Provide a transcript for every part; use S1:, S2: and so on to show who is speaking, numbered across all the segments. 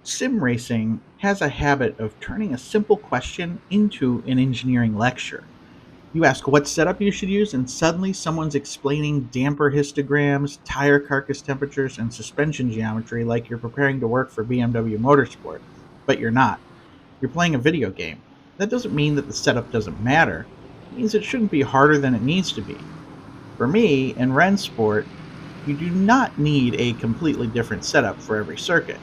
S1: Sim racing has a habit of turning a simple question into an engineering lecture. You ask what setup you should use, and suddenly someone's explaining damper histograms, tire carcass temperatures, and suspension geometry like you're preparing to work for BMW Motorsport. But you're not. You're playing a video game. That doesn't mean that the setup doesn't matter. It means it shouldn't be harder than it needs to be. For me, in RENNSPORT, you do not need a completely different setup for every circuit.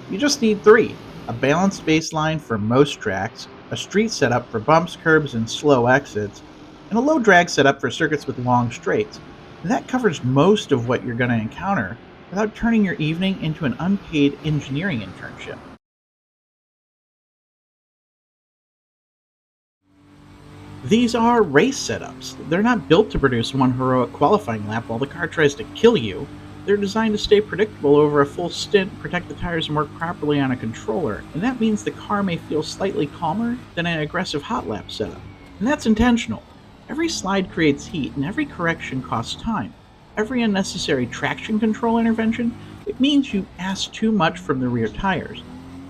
S1: You just need three: a balanced baseline for most tracks, a street setup for bumps, curbs, and slow exits, and a low drag setup for circuits with long straights. And that covers most of what you're going to encounter without turning your evening into an unpaid engineering internship. These are race setups. They're not built to produce one heroic qualifying lap while the car tries to kill you. They're designed to stay predictable over a full stint, protect the tires, and work properly on a controller. And that means the car may feel slightly calmer than an aggressive hot lap setup. And that's intentional. Every slide creates heat, and every correction costs time. Every unnecessary traction control intervention, it means you ask too much from the rear tires.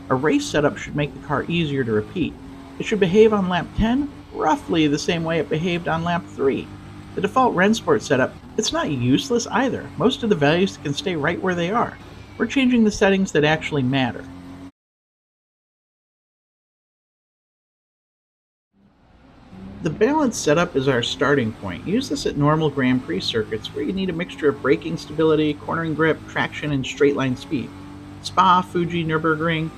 S1: A race setup should make the car easier to repeat. It should behave on lap 10 roughly the same way it behaved on lap 3. The default RENNSPORT setup, it's not useless either. Most of the values can stay right where they are. We're changing the settings that actually matter. The balanced setup is our starting point. Use this at normal Grand Prix circuits where you need a mixture of braking stability, cornering grip, traction, and straight line speed. Spa, Fuji, Nürburgring,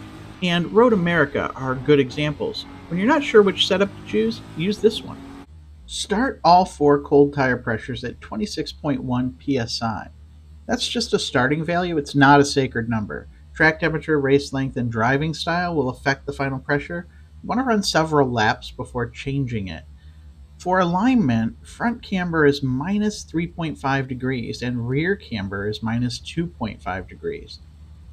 S1: and Road America are good examples. When you're not sure which setup to choose, use this one. Start all four cold tire pressures at 26.1 psi. That's just a starting value, it's not a sacred number. Track temperature, race length, and driving style will affect the final pressure. You want to run several laps before changing it. For alignment, front camber is minus 3.5 degrees and rear camber is minus 2.5 degrees.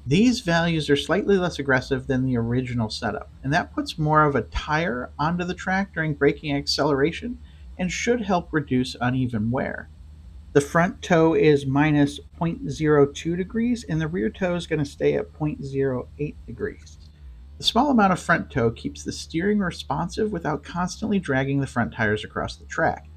S1: These values are slightly less aggressive than the original setup, and that puts more of a tire onto the track during braking and acceleration and should help reduce uneven wear. The front toe is minus zero point zero 0.02 degrees, and the rear toe is going to stay at zero point zero 0.08 degrees. The small amount of front toe keeps the steering responsive without constantly dragging the front tires across the track.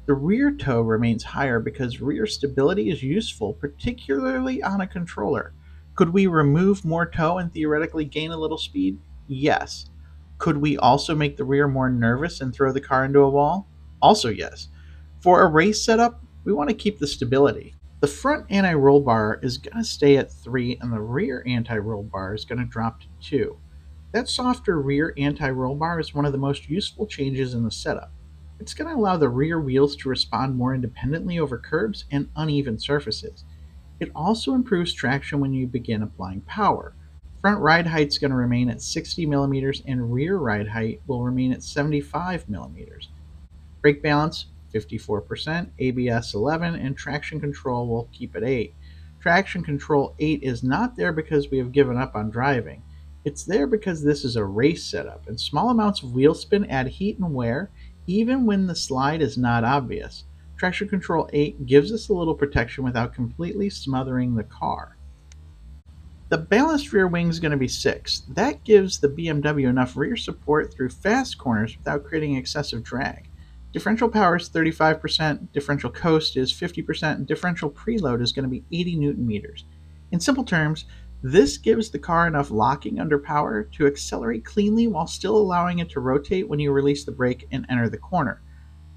S1: The rear toe remains higher because rear stability is useful, particularly on a controller. Could we remove more toe and theoretically gain a little speed? Yes. Could we also make the rear more nervous and throw the car into a wall? Also, yes. For a race setup, we want to keep the stability. The front anti roll bar is going to stay at 3, and the rear anti roll bar is going to drop to 2. That softer rear anti-roll bar is one of the most useful changes in the setup. It's going to allow the rear wheels to respond more independently over curbs and uneven surfaces. It also improves traction when you begin applying power. Front ride height is going to remain at 60 millimeters and rear ride height will remain at 75 millimeters. Brake balance 54%, ABS 11, and traction control will keep at 8. Traction control 8 is not there because we have given up on driving. It's there because this is a race setup, and small amounts of wheel spin add heat and wear even when the slide is not obvious. Traction control 8 gives us a little protection without completely smothering the car. The balanced rear wing is going to be 6. That gives the BMW enough rear support through fast corners without creating excessive drag. Differential power is 35%, differential coast is 50%, and differential preload is going to be 80 newton meters. In simple terms, this gives the car enough locking under power to accelerate cleanly while still allowing it to rotate when you release the brake and enter the corner.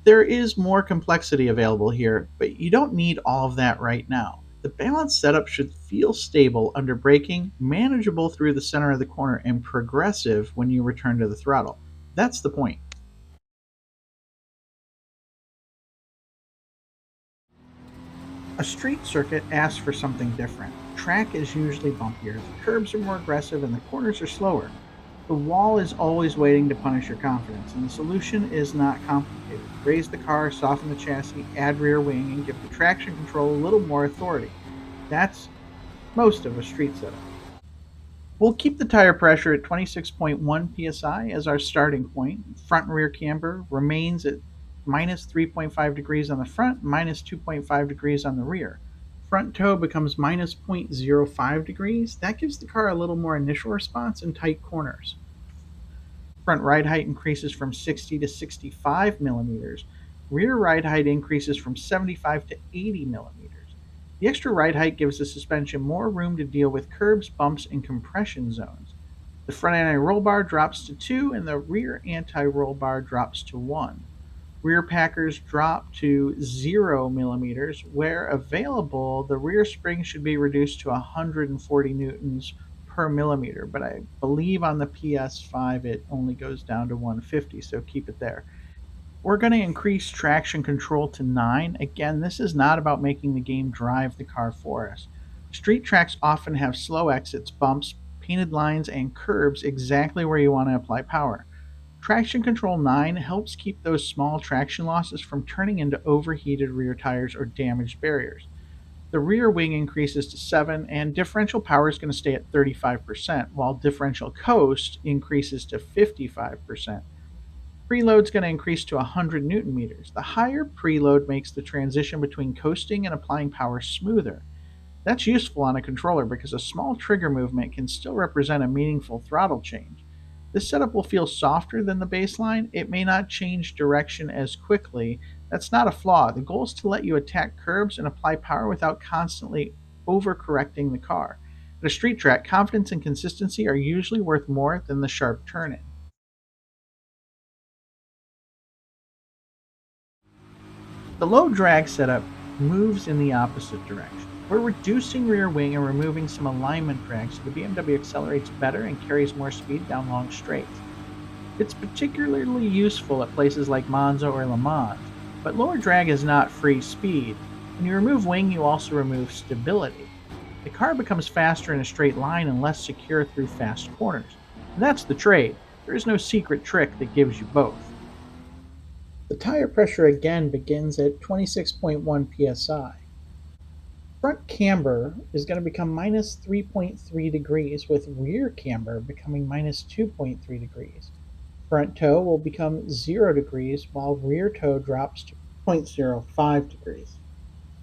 S1: There is more complexity available here, but you don't need all of that right now. The balanced setup should feel stable under braking, manageable through the center of the corner, and progressive when you return to the throttle. That's the point. A street circuit asks for something different. Track is usually bumpier, the curbs are more aggressive, and the corners are slower. The wall is always waiting to punish your confidence, and the solution is not complicated. Raise the car, soften the chassis, add rear wing, and give the traction control a little more authority. That's most of a street setup. We'll keep the tire pressure at 26.1 psi as our starting point. Front and rear camber remains at minus 3.5 degrees on the front, minus 2.5 degrees on the rear. Front toe becomes minus 0.05 degrees. That gives the car a little more initial response in tight corners. Front ride height increases from 60 to 65 millimeters. Rear ride height increases from 75 to 80 millimeters. The extra ride height gives the suspension more room to deal with curbs, bumps, and compression zones. The front anti-roll bar drops to 2 and the rear anti-roll bar drops to 1. Rear packers drop to 0 millimeters. Where available, the rear spring should be reduced to 140 newtons per millimeter, but I believe on the PS5 it only goes down to 150, so keep it there. We're going to increase traction control to 9. Again, this is not about making the game drive the car for us. Street tracks often have slow exits, bumps, painted lines, and curbs exactly where you want to apply power. Traction Control 9 helps keep those small traction losses from turning into overheated rear tires or damaged barriers. The rear wing increases to 7, and differential power is going to stay at 35%, while differential coast increases to 55%. Preload is going to increase to 100 newton meters. The higher preload makes the transition between coasting and applying power smoother. That's useful on a controller because a small trigger movement can still represent a meaningful throttle change. This setup will feel softer than the baseline. It may not change direction as quickly. That's not a flaw. The goal is to let you attack curbs and apply power without constantly overcorrecting the car. At a street track, confidence and consistency are usually worth more than the sharp turn in. The low drag setup moves in the opposite direction. We're reducing rear wing and removing some alignment drag so the BMW accelerates better and carries more speed down long straights. It's particularly useful at places like Monza or Le Mans, but lower drag is not free speed. When you remove wing, you also remove stability. The car becomes faster in a straight line and less secure through fast corners. And that's the trade. There is no secret trick that gives you both. The tire pressure again begins at 26.1 psi. Front camber is going to become minus 3.3 degrees, with rear camber becoming minus 2.3 degrees. Front toe will become 0 degrees, while rear toe drops to 0.05 degrees.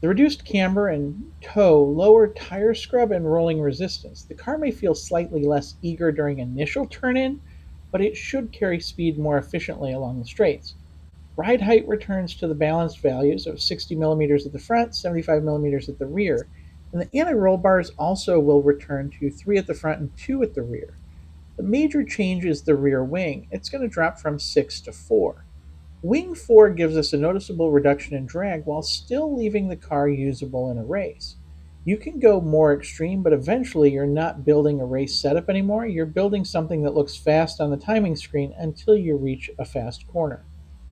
S1: The reduced camber and toe lower tire scrub and rolling resistance. The car may feel slightly less eager during initial turn in, but it should carry speed more efficiently along the straights. Ride height returns to the balanced values of 60 millimeters at the front, 75 millimeters at the rear, and the anti-roll bars also will return to 3 at the front and 2 at the rear. The major change is the rear wing. It's going to drop from 6 to 4. Wing 4 gives us a noticeable reduction in drag while still leaving the car usable in a race. You can go more extreme, but eventually you're not building a race setup anymore. You're building something that looks fast on the timing screen until you reach a fast corner.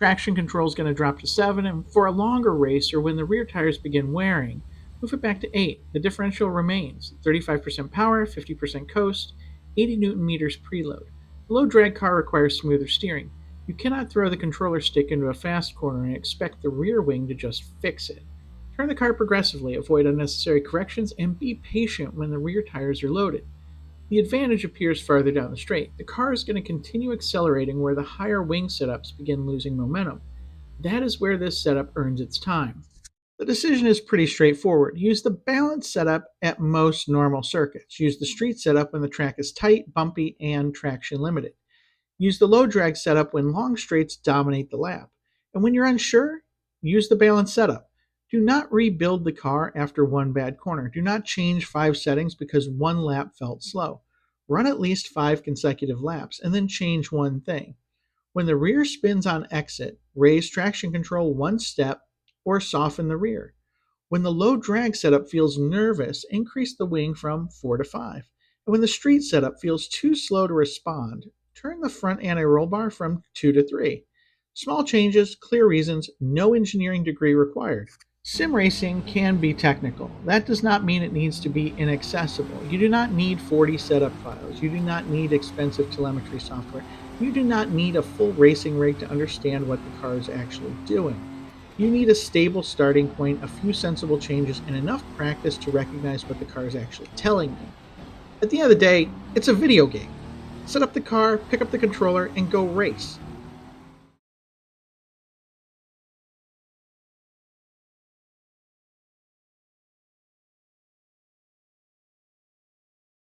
S1: Traction control is going to drop to 7, and for a longer race or when the rear tires begin wearing, move it back to 8. The differential remains 35% power, 50% coast, 80 newton meters preload. A low drag car requires smoother steering. You cannot throw the controller stick into a fast corner and expect the rear wing to just fix it. Turn the car progressively, avoid unnecessary corrections, and be patient when the rear tires are loaded. The advantage appears farther down the straight. The car is going to continue accelerating where the higher wing setups begin losing momentum. That is where this setup earns its time. The decision is pretty straightforward. Use the balanced setup at most normal circuits. Use the street setup when the track is tight, bumpy, and traction limited. Use the low drag setup when long straights dominate the lap. And when you're unsure, use the balanced setup. Do not rebuild the car after one bad corner. Do not change 5 settings because one lap felt slow. Run at least 5 consecutive laps and then change one thing. When the rear spins on exit, raise traction control one step or soften the rear. When the low drag setup feels nervous, increase the wing from 4 to 5. And when the street setup feels too slow to respond, turn the front anti-roll bar from 2 to 3. Small changes, clear reasons, no engineering degree required. Sim racing can be technical. That does not mean it needs to be inaccessible. You do not need 40 setup files. You do not need expensive telemetry software. You do not need a full racing rig to understand what the car is actually doing. You need a stable starting point, a few sensible changes, and enough practice to recognize what the car is actually telling you. At the end of the day, it's a video game. Set up the car, pick up the controller, and go race.